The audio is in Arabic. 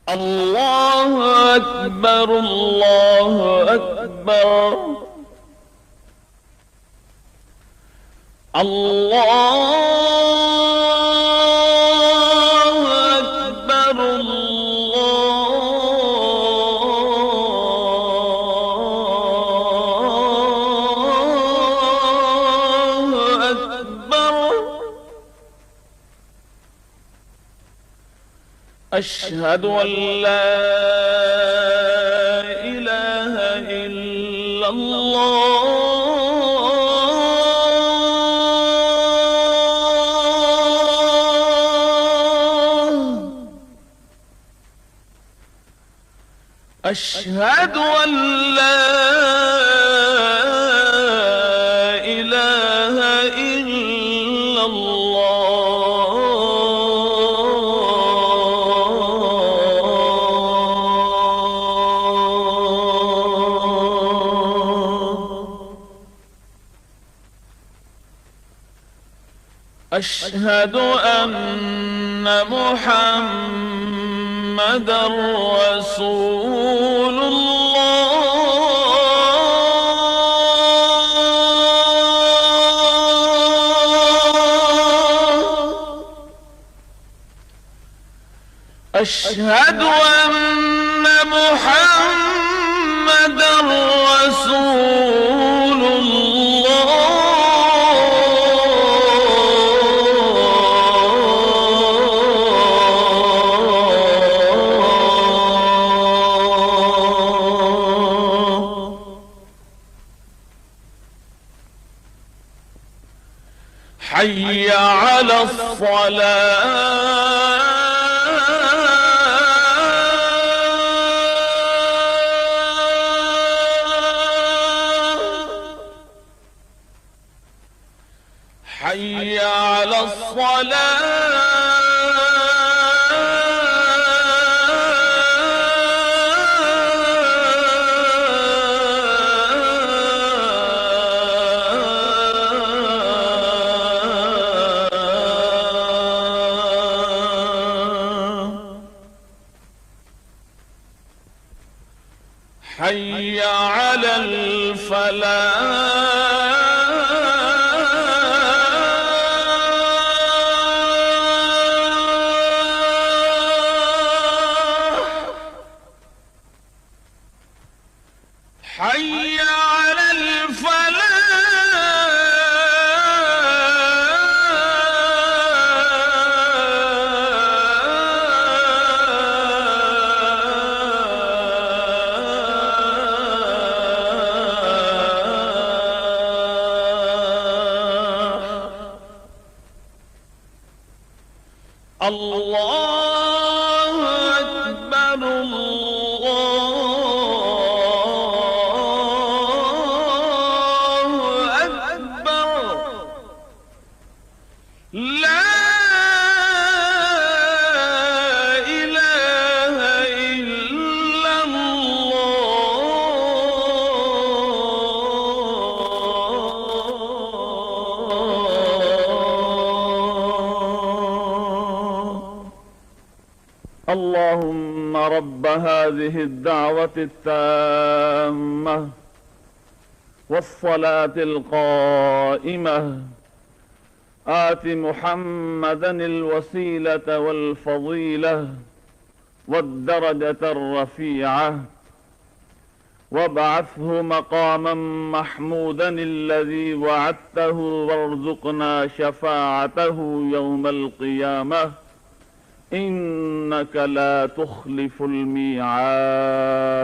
الله أكبر الله أكبر الله أكبر الله أكبر أشهد أن لا إله إلا الله أشهد أن لا إله إلا الله أشهد أن محمدًا رسول الله أشهد أن محمدًا رسول الله حي على الصلاة حي على الصلاة حي على الفلاح حي على الفلاح الله أكبر الله أكبر لا إله إلا الله اللهم رب هذه الدعوة التامة والصلاة القائمة آت محمدا الوسيلة والفضيلة والدرجة الرفيعة وابعثه مقاما محمودا الذي وعدته وارزقنا شفاعته يوم القيامة إنك لا تخلف الميعاد.